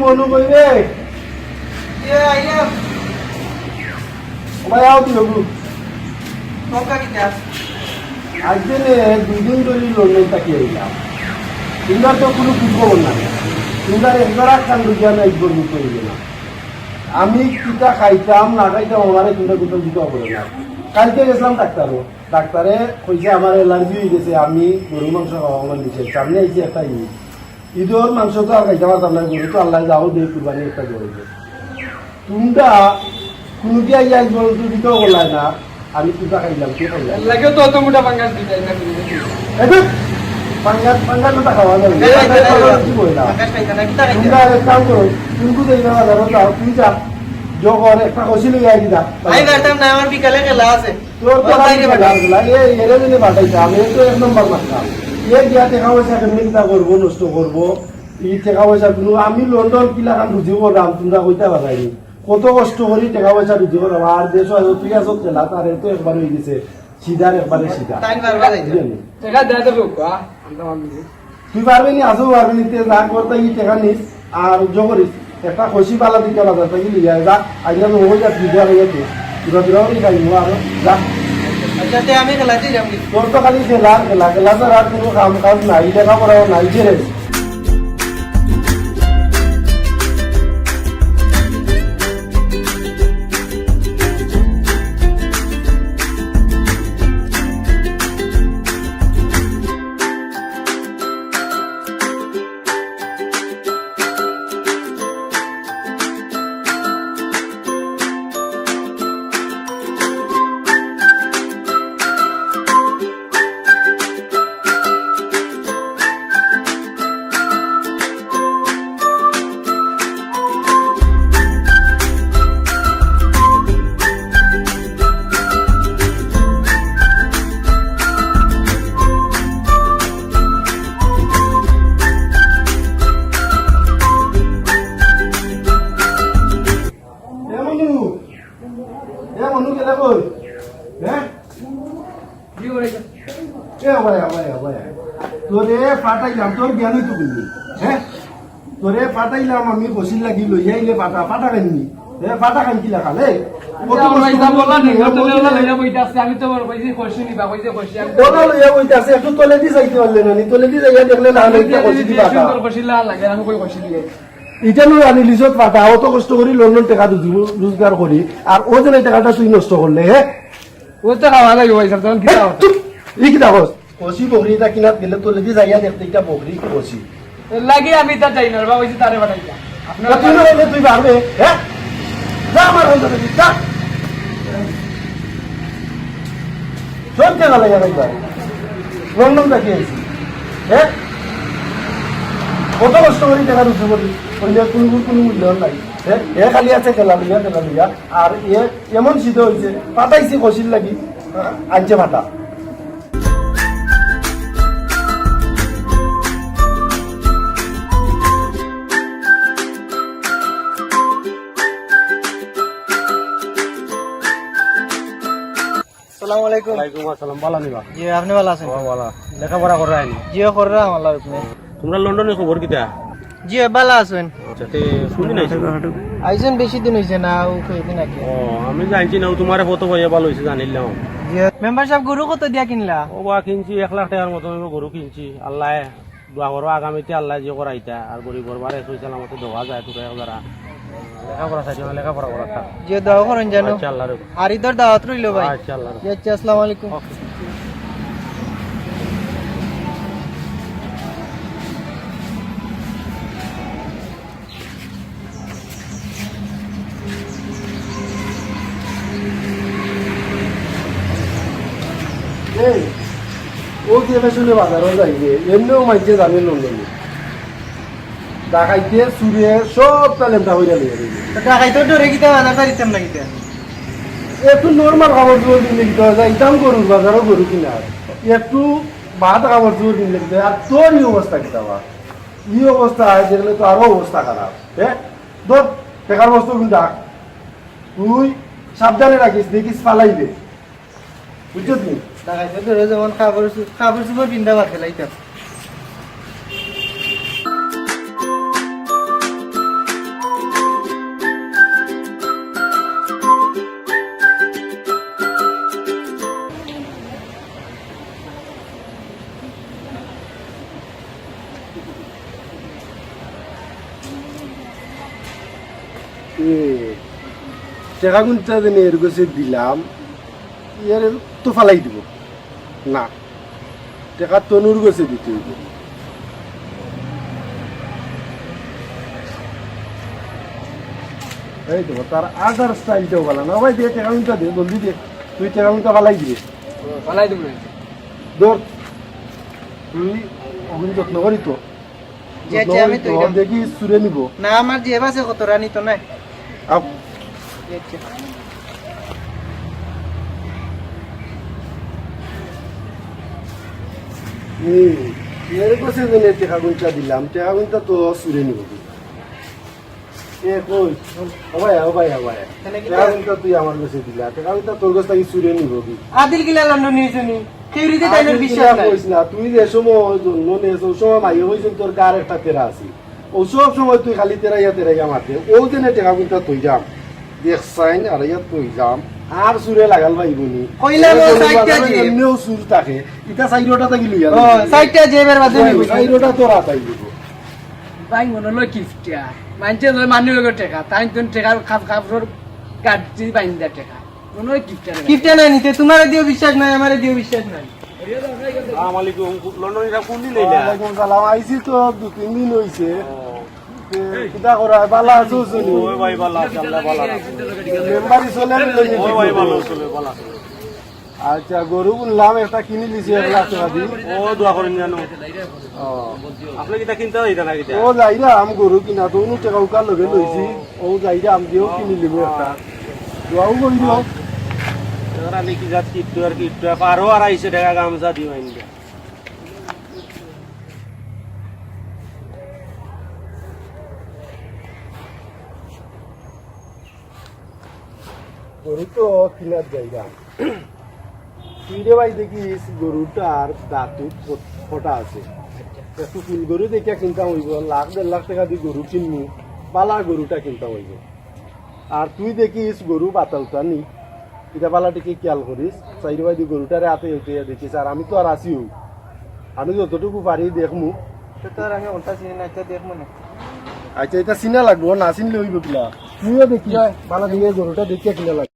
মনু কইবে ये आइए ভাই আও তুই হবু मौका की क्या আজকে নে দুদিন ধরে লোনে তাকি আইলাম তোমরা তো কোনো খবর না তোমরা একবার খান দুজন একবার কইবে না আমি কিটা খাইতাম না খাইতাম আমারে তোমরা দুটো দিতে হবে না কালকে গেছিলাম ডাক্তারে কইছে আমার অ্যালার্জি হয়ে গেছে আমি গরু মাংস খাওয়া আমার নিচে সামনে আইছি একটা ঈদের মাংস তো আর খাইতে পারতাম না গরু তো আল্লাহ যাও দিয়ে কুরবানি একটা করেছে তোমরা কোনো কি আইয়া বল তো দিতেও বললাই না আমি কিটা খাইলাম কি খাইলাম लगे तो मोटा पंगास दी जाए ना এখন পাঙ্গাস তো খাওয়া যাবে কি বললাম पंगास नहीं करना कितना তোমরা এক কাম করো তুমি যাই না বাজারও যাও তুমি যা যখন একটা কষি লইয়া আই দিদা भाई करता ना हमारे बिकले के लाश है তোর তো লাগে বাজারগুলা এরে দিনে বাটাইছে আমি তো এক নম্বর মারলাম গিয়া টাকা পয়সা কেমনি কিতা করবো নষ্ট করবো টাকা পয়সা কোনো আমি লন্ডন কিলা খান বুঝিব দাম তোমরা কইতে পারাইনি কত কষ্ট করি টাকা পয়সা বুঝিব দাম আর দেশ তুই আছো খেলা তার তো একবার হয়ে গেছে সিধার একবারে সিধা टाइम करवा दे টাকা দেয় দেবো আমরা মানবি তুই পারবি নি আসো পারবি নি যা করতে ই টাকা নিস আর জগরিস একটা খুশি পালা দিতে বাজার থেকে লিয়া যা আজকে আমি হয়ে যাচ্ছি দেওয়া হয়ে গেছে দুটো দুটো খাইব আর যা अच्छा ते हमें खिलाते जाएंगे তোর তো খালি খেলা খেলা খেলা ছাড়া আর কোনো কাম কাজ নাই লেখাপড়াও নাই ছেড়ে মনু কেলা কই হ্যাঁ কি করে তোরে পাঠাইলাম তোর জ্ঞানই তো বুঝলি হ্যাঁ তোরে পাঠাইলাম আমি বসির লাগি লই আইলে পাঠা খাইনি পাঠা খাই কি লাগাল আমি তো কইছি খুশি নিবা কইছে খুশি আমি লইয়া বইতে আছে একটু তলে দি যাইতে পারলে না তলে দি যাইয়া দেখলে না কষি দিবা খুশি লাগে আমি কই খুশি দিয়ে এটা নো আনি লিজত পাঠা অত কষ্ট করি লন্ডন টাকা দিব রোজগার করি আর ও যেন টাকাটা তুই নষ্ট করলে হ্যাঁ ও তো খাওয়া লাগে পয়সা তখন কি খাওয়া ই কি দেখো কষি বকরিটা কিনাত গেলে তলে দি যাইয়া দেখতে এটা বকরি কষি লাগে আমি তা চাই না বাবা কইছি তারে বানাইলা আপনারা তুই না তুই পারবে হ্যাঁ যা আমার হইতে দিবি যা সব জায়গা লাগে একবার লন্ডন দেখি আইছি হ্যাঁ কত কষ্ট করি টাকা রুজু করি কোনো মূল্য নাই হ্যাঁ এ খালি আছে খেলা লিয়া আর এ এমন শীত হয়েছে পাতাইছি কষির লাগি আনছে ফাটা अस्सलाम वालेकुम ওয়ালাইকুম আসসালাম ভালো নিবা जी आपने वाला से ভালো লেখাপড়া করা হয়নি जी कर रहा हूं अल्लाह रुकने তোমরা লন্ডনে খবর কিটা जी बाला आसेन আচ্ছা তে শুনি নাই আইছেন বেশি দিন হইছে না ও কয়দিন আগে ও আমি জানছি না তোমার ফটো ভাইয়া ভালো হয়েছে জানিলাম জি মেম্বারশিপ গরু কত দিয়া কিনলা ও বা কিনছি 1 লাখ টাকার মতো আমি গরু কিনছি আল্লাহ দোয়া করো আগামীতে আল্লাহ যে করাইতা আর গরিবর বারে সইসালাম মতো দেওয়া যায় তোরা যারা লেখাপড়া চাইছে লেখাপড়া করা থাক जी দাও করেন জানো আচ্ছা আল্লাহ রাখো আর ইধর দাওয়াত রইলো ভাই আচ্ছা আল্লাহ রাখো जी अच्छा अस्सलाम वालेकुम এই ও যে বেশলে বাজারও যাইবে এমনিও মাইছে জানে লন্ডনে ডাকাইতে চুরে সব তালেমটা হইয়া লিয়ে দিবে টাকা তো ডরে কিতা আনা পারিতাম না কিতা একটু নর্মাল খাবার জোর দিলে কি যায় ইতাম গরুর বাজারও গরু কিনা একটু ভাত খাবার জোর দিলে কি আর তোর এই অবস্থা কি যাওয়া এই অবস্থা যেগুলো তো আরো অবস্থা খারাপ হ্যাঁ তোর টেকার বস্তু কিন্তু তুই সাবধানে রাখিস দেখিস পালাইবে বুঝছো তুমি টাকা তো ডরে যেমন খাবার সুপার পিন্দা ভাত খেলাইতাম টেকা গুনটা যেন এর কাছে দিলাম এর তো ফালাই দিব না, টেকা তনুর কাছে দিতে হইব। এই তো তার আদার স্টাইলটাও ভালো না ভাই, দিয়ে টেকা গুনটা দে, জলদি দে, তুই টেকা গুনটা ফালাই দিবে। পালাই দিব ধর তুই অগুন যত্ন করি তো, যে আছে আমি তো এটা- দেখি সুরে নিব। না আমার যে আছে কত রানি তো নাই আও, যে আছে। এর কাছে যেন টেকা গুনটা দিলাম, টেকা গুনটা তো সুরে নিব। এ কই ও ভাই তাহলে কি টেকা গুনটা তুই আমার কাছে দিলা, টেকা গুনটা তোর কাছ থেকে সুরে নিব কি? আদিল গিলা লন্ডন নিয়েছনি কেউরিতে তাইনের বিশ্বাস নাই কইস না, তুই যে সময় জন্ম নিয়েছ ওই সময় মাইয়ে হয়েছেন তোর গার একটা তেরা আছে, ও সব সময় তুই খালি তেরাইয়া মারতে, ও যেন টেকা গুনটা তুই যাম দেখ সাইন আর ইয়া তুই যাম আর সুরে লাগাল ভাই বনি কইলাম ও সাইডটা যে। এমনিও সুর থাকে, এটা সাইডটা থাকি লইয়া ও সাইডটা জেবের বাদে নিব সাইডটা তোর আতাই দিব। ভাই মনে হলো কিফটিয়া মানছে মানুষ লোক টেকা তাই তুমি টেকার খাপর গাড়ি বাইন দেয় টেকা মনে হয় কিফটিয়া কিপটা নাই নিতে তোমার দিও বিশ্বাস নাই আমারে দিও বিশ্বাস নাই ওয়ালাইকুম সালাম, আইছি তো 2-3 দিন হইছে। কিতা করা বালা আছো শুনি? মেম্বারি চলে আচ্ছা, গরু বললাম একটা কিনে দিছি 1 লাখ টাকা দিয়ে। ও যাইরা আম গরু কিনা তো উনি টাকা উকার লগে লইছি, ও যাইরা আম দিয়েও কিনি লিব একটা, দোয়াও করি দিও। গরু তো কিনার জায়গা, তুই রে ভাই দেখিস গরুটার দাঁতু ফোটা আছে, একটু ফুল গরু দেখিয়া কিনতাম হইব, 1-1.5 লাখ টাকা দিয়ে গরু কিনবো, পালা গরুটা কিনতাম হইব। আর তুই দেখিস গরু বাতালটা নি, এটা পালাটিকে খেয়াল করিস, চাইরে ভাই দিয়ে গরুটারে হাতে হইতে দেখিস। আর আমি তো আর আসিও, আমি যতটুকু পারি দেখমু। তো তোর আমি ওটা চিনি না তো দেখমু না আচ্ছা, এটা চিনা লাগবো, না চিনলে হইব কিলা, তুইও দেখি পালা দিয়ে গরুটা দেখিয়া কিনা লাগবে।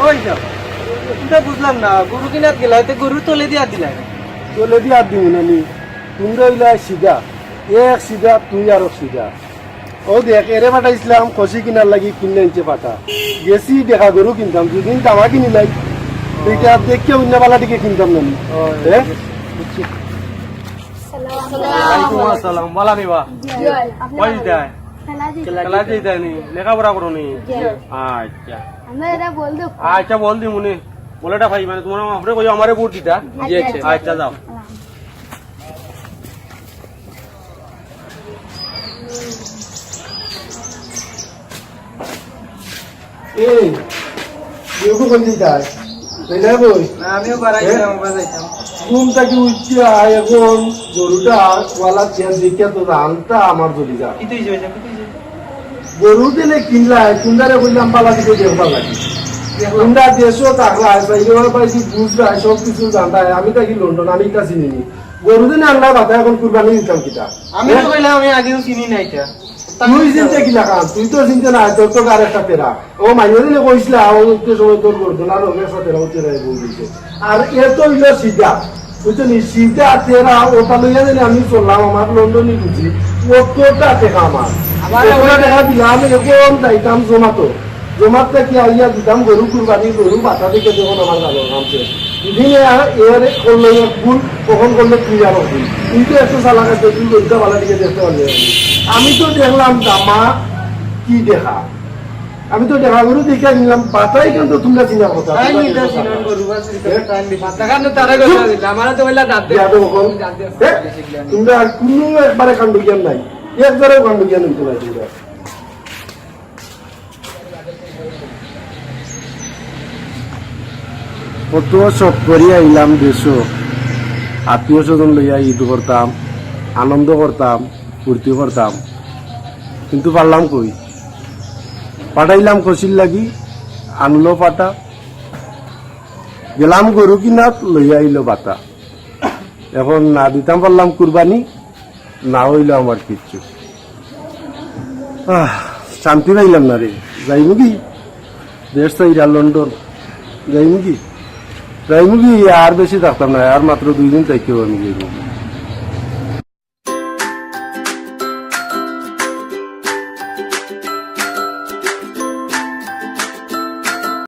ওই যাও এটা বুঝলাম না গরু কিনাত গেলা তো গরু তলে দিয়া দিলা তোলে দিয়ে আর দিব নানি, তোমরা হইলা সিধা, এক সিধা তুই আর সিধা। ও দেখ এরে পাঠাইছিলাম খসি কিনার লাগি, কিনে আনছে পাঠা, গেছি দেখা গরু কিনতাম, দুদিন তামা কিনি লাই, এইটা দেখে অন্য পালাটিকে কিনতাম নানি। লেখাপড়া করো নি? আচ্ছা আচ্ছা, বল দি মুনি বলেটা ভাই, মানে তোমার আপনি কই আমারে ভোট দিতা? আচ্ছা যাও। এই কেউ কোন দিতাই তাই না বই? আমিও বাড়াইছিলাম বাজাইতাম ঘুম থেকে উঠছে এখন গরুটা ওয়ালা চেয়ার দেখে তো রানটা আমার চলি যা, কি তুই যাইছা কি তুই গরু দিলে কিনলাই কুন্দারে বললাম পালা দিতে দেখবার লাগি, কুন্ডা দেশও থাকলা এইবার পাইছি বুঝলা সব কিছু জানতাই, আমি থাকি লন্ডন, আমি এটা চিনি নি, গরু দিনে আনলা বাতা এখন কুরবানি দিতাম কিটা। আমি তো কইলাম আমি আগেও চিনি না এটা তুই চিন্তা কিলা কান, তুই তো চিন্তা নাই, তোর তো গার একটা তেরা, ও মাইনে দিলে কইসলা ও সময় তোর করতো না, রোগের সাথে তেরা বল দিছে। আর এ তো হইল সিধা, বুঝছো নি শীতে তেরা ওটা লইয়া জানি আমি চললাম আমার লন্ডনে বুঝি কতটা টাকা আমার কতটা টাকা দিলাম এখন যাইতাম জমাতে কি আইয়া দিতাম গরু কুরবানি গরু বাতা দিকে যখন আমার ভালো কামছে দিনে এর করলে ভুল কখন করলে ক্লিয়ার হবে কিন্তু একটু চালাক আছে তুই গরুটা ভালো দিকে দেখতে পারলে আমি তো দেখলাম জামা কি দেখা আমি তো দেখা গরু দেখে নিলাম বাতাই কিন্তু তোমরা চিনার কথা তোমরা কোনো একবারে কাণ্ড জ্ঞান নাই একবারেও কাণ্ড জ্ঞান হইতে নাই তোমরা কত সব করিয়া আইলাম দেশ আত্মীয় স্বজন লইয়া ঈদ করতাম আনন্দ করতাম ফুর্তি করতাম কিন্তু পারলাম কই পাঠাইলাম খুশির লাগি আনলো পাটা গেলাম গরু কিনাত লইয়া আইলো বাতা এখন না দিতাম পারলাম কুরবানি না হইল আমার কিচ্ছু শান্তি পাইলাম না রে যাইব কি দেশ চাইরা লন্ডন যাইব কি আর বেশি থাকতাম না আর মাত্র 2 দিন থাকেও আমি যাইব